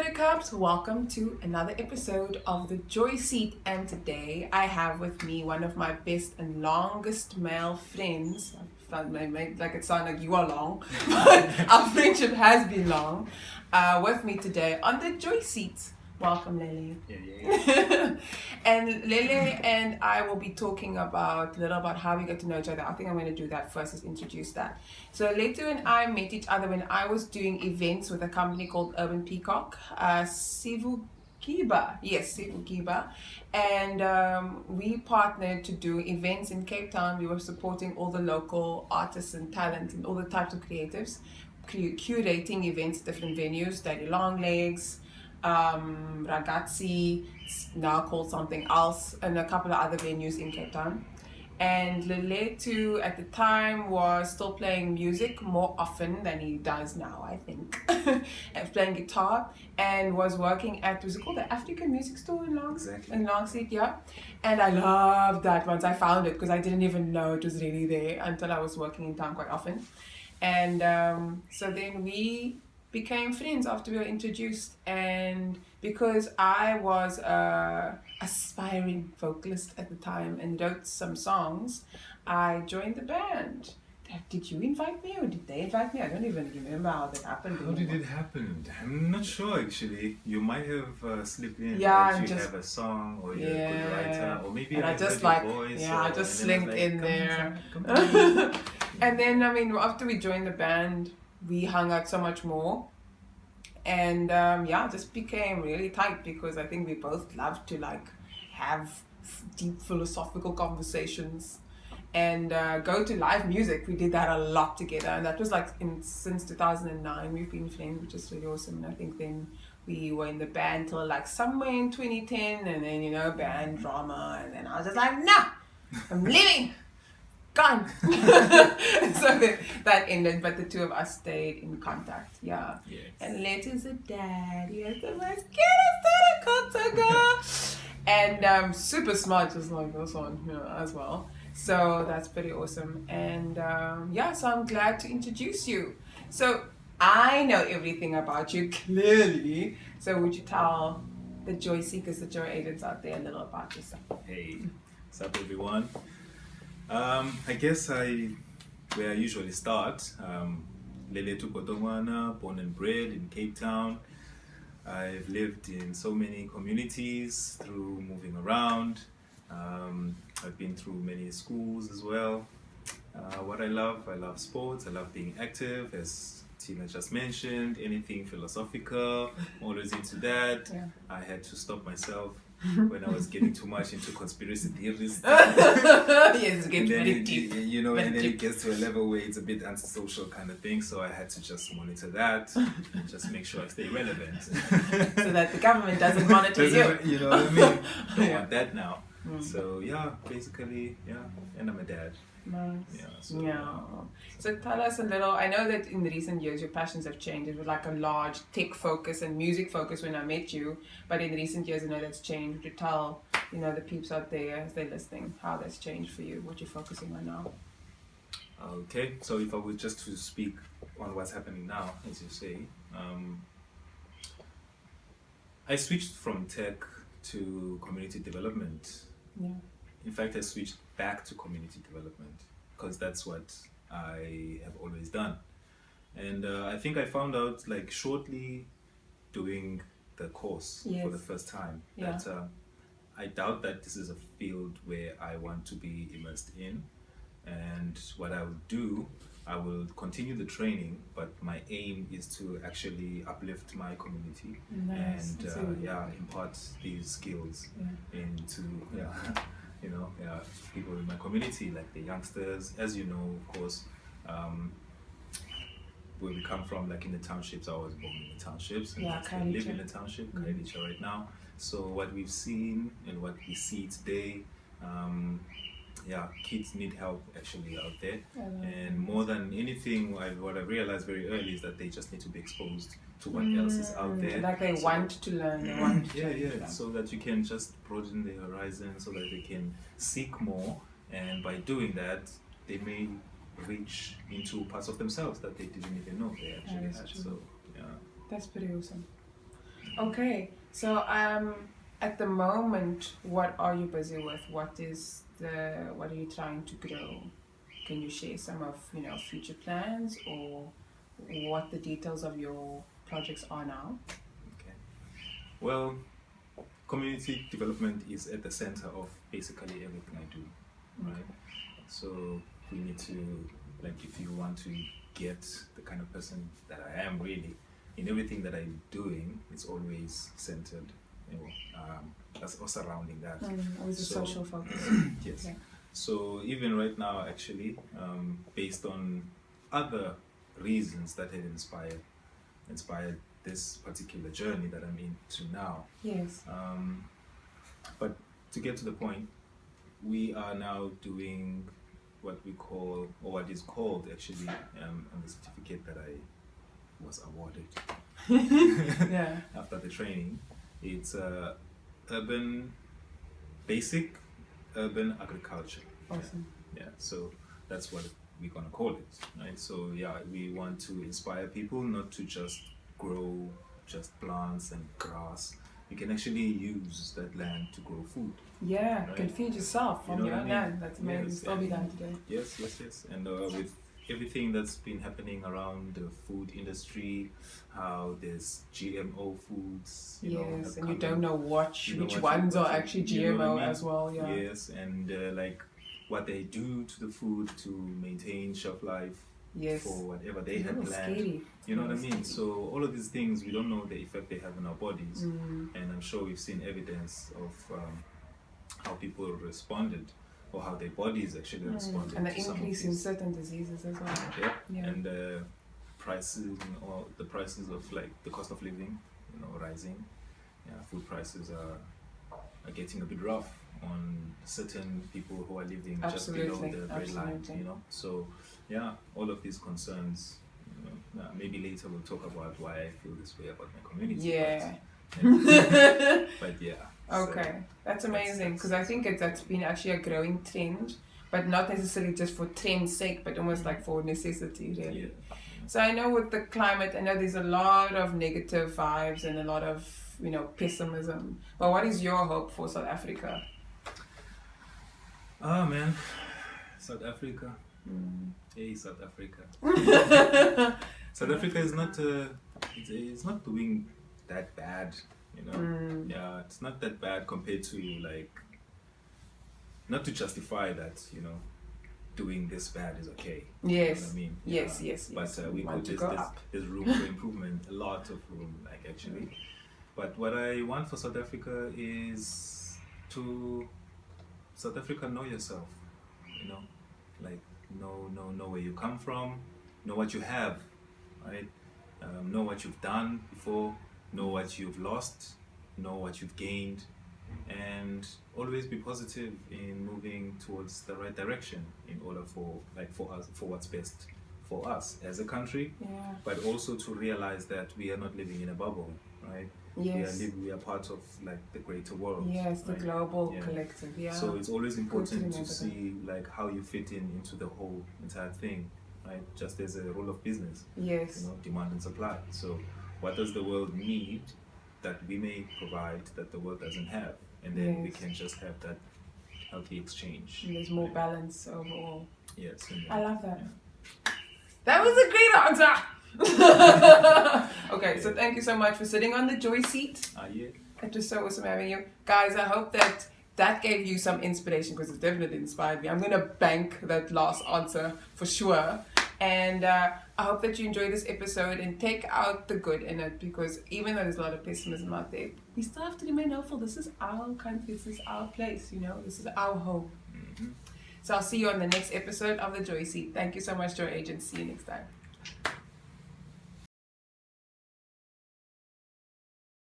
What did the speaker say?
Buttercups, welcome to another episode of the Joy Seat, and today I have with me one of my best and longest male friends. I made like it sound like you are long, but our friendship has been long. With me today on the Joy Seat. Welcome, Lele. Yeah. And Lele and I will be talking a little about how we get to know each other. I think I'm going to do that first, is introduce that. So Lelethu and I met each other when I was doing events with a company called Urban Peacock, Sivu Kiba. And we partnered to do events in Cape Town. We were supporting all the local artists and talent and all the types of creatives, curating events at different venues, Daddy Longlegs, Ragazzi, it's now called something else, and a couple of other venues in Cape Town. And Lelethu at the time was still playing music more often than he does now, I think. And playing guitar, and was working at, was it called the African Music Store in Exactly. Longseat, yeah. And I loved that once I found it, because I didn't even know it was really there until I was working in town quite often. And so then we became friends after we were introduced, and because I was a aspiring vocalist at the time and wrote some songs, I joined the band. Did you invite me or did they invite me? I don't even remember how that happened. How did it happen? I'm not sure actually. You might have slipped in. Yeah, that you just- have a song or you're a good writer, or maybe And I I just heard like, your voice. yeah, I just slinked in there. Come on. And then, I mean, after we joined the band, we hung out so much more. And just became really tight, because I think we both love to like have deep philosophical conversations and go to live music. We did that a lot together, and that was like since 2009 we've been friends, which is really awesome. And I think then we were in the band till like somewhere in 2010, and then band drama, and then I was just like, no, I'm leaving. Gone. So that ended, but the two of us stayed in contact. Yeah. Yes. And Lelethu's a dad. He has the most cutest little girl. And super smart, just like this one, as well. So that's pretty awesome. And so I'm glad to introduce you. So I know everything about you, clearly. So would you tell the joy seekers, the joy agents out there a little about yourself? Hey, what's up everyone? I guess where I usually start, Lelethu Gondongwana, born and bred in Cape Town. I've lived in so many communities through moving around. I've been through many schools as well. What I love sports. I love being active, as Tina just mentioned. Anything philosophical, always into that. Yeah. I had to stop myself when I was getting too much into conspiracy theories. Yes, it gets And then very deep. and then Very it deep. gets to a level where it's a bit antisocial kind of thing. So I had to just monitor that and just make sure I stay relevant. So that the government doesn't monitor you. You know what I mean? Don't Yeah. want that now. Mm. So basically, and I'm a dad. Nice. Yeah. So tell us a little. I know that in recent years your passions have changed. It was like a large tech focus and music focus when I met you, but in recent years I know that's changed. Would you tell the peeps out there as they're listening how that's changed for you? What you're focusing on now? Okay, so if I were just to speak on what's happening now, as you say, I switched from tech to community development. Yeah. In fact, I switched back to community development because that's what I have always done. And I think I found out like shortly doing the course for Yes. the first time Yeah. that I doubt that this is a field where I want to be immersed in. And what I will do, I will continue the training, but my aim is to actually uplift my community Nice. That's really and good. impart these skills Yeah. into people in my community, like the youngsters. As you know, of course, where we come from, like in the townships, I was born in the townships, and Yeah, I live in Khayelitsha. the township, Mhm. Khayelitsha right now. So what we've seen and what we see today, kids need help actually out there. And more than anything, what I realized very early is that they just need to be exposed to what else is out there. Like they So want to learn. They want to yeah, so that you can just broaden their horizon, so that they can seek more, and by doing that, they may reach into parts of themselves that they didn't even know they actually is had. true. So yeah. That's pretty awesome. Okay, so at the moment, what are you busy with? What are you trying to grow? Can you share some of, future plans or what the details of your projects are now? Okay. Well, community development is at the center of basically everything I do, right? So we need to, like, if you want to get the kind of person that I am really, in everything that I'm doing, it's always centered, or surrounding that. Always a So- social focus. Yes. Yeah. So even right now, actually, based on other reasons that had inspired this particular journey that I'm into now. Yes. But to get to the point, we are now doing what we call, or what is called actually, on the certificate that I was awarded Yeah. after the training. It's basic urban agriculture. Awesome. Yeah, so that's what we're gonna call it, right? So yeah, we want to inspire people not to just grow just plants and grass. You can actually use that land to grow food. Yeah, you can Right. feed yourself You from know your what I own mean? land. That's amazing. Yes, Still be and- done today. Yes. And with everything that's been happening around the food industry, how there's GMO foods, Yes, have and you come don't in. know which You know which what you- ones what are you- actually you know GMO what I mean? as well. Yeah. Yes, and like what they do to the food to maintain shelf life Yes. for whatever they It's a had little planned. scary. You know what I It's mean? scary. So all of these things, we don't know the effect they have on our bodies, Mm. and I'm sure we've seen evidence of how people responded, or how their bodies actually responded. And the to some of increase in these. certain diseases as well. Yeah. Yeah. And the prices of like the cost of living, rising. Yeah, food prices are getting a bit rough on certain people who are living just below Absolutely, the bread line. absolutely. So yeah, all of these concerns. Maybe later we'll talk about why I feel this way about my community. Yeah. But yeah. Okay, that's amazing because I think that's been actually a growing trend, but not necessarily just for trend's sake, but almost like for necessity, So, really. yeah. So I know with the climate, I know there's a lot of negative vibes and a lot of pessimism. But what is your hope for South Africa? Oh man, South Africa. Hey, South Africa. South Africa is not. It's not doing that bad. Yeah, it's not that bad compared to like. Not to justify that, doing this bad is okay. You know Yes. what I mean? Yes, Yeah. yes, But yes. we want could. to go up. There's room for improvement. A lot of room, like actually. But what I want for South Africa is to South Africa, know yourself. Like know where you come from, know what you have, right? Know what you've done before, know what you've lost, know what you've gained, and always be positive in moving towards the right direction in order for what's best for us as a country, Yeah. but also to realize that we are not living in a bubble, right? Yes. We are part of like the greater world. Yes, the right? global Yeah. collective. Yeah. So it's always important remember to see like how you fit into the whole entire thing, right? Just as a rule of business, Yes. demand and supply. So what does the world need that we may provide that the world doesn't have, and then we Yes. can just have that healthy exchange. And there's more right? balance overall. Yes. And I love that. yeah. That was a great answer. Okay, so thank you so much for sitting on the joy seat. Yeah. It was so awesome having you. Guys, I hope that gave you some inspiration because it definitely inspired me. I'm going to bank that last answer for sure. And I hope that you enjoy this episode and take out the good in it because even though there's a lot of pessimism out there, we still have to remain hopeful. This is our country. This is our place, This is our home. Mm-hmm. So I'll see you on the next episode of The Joy Seat. Thank you so much, Joy Agent. See you next time.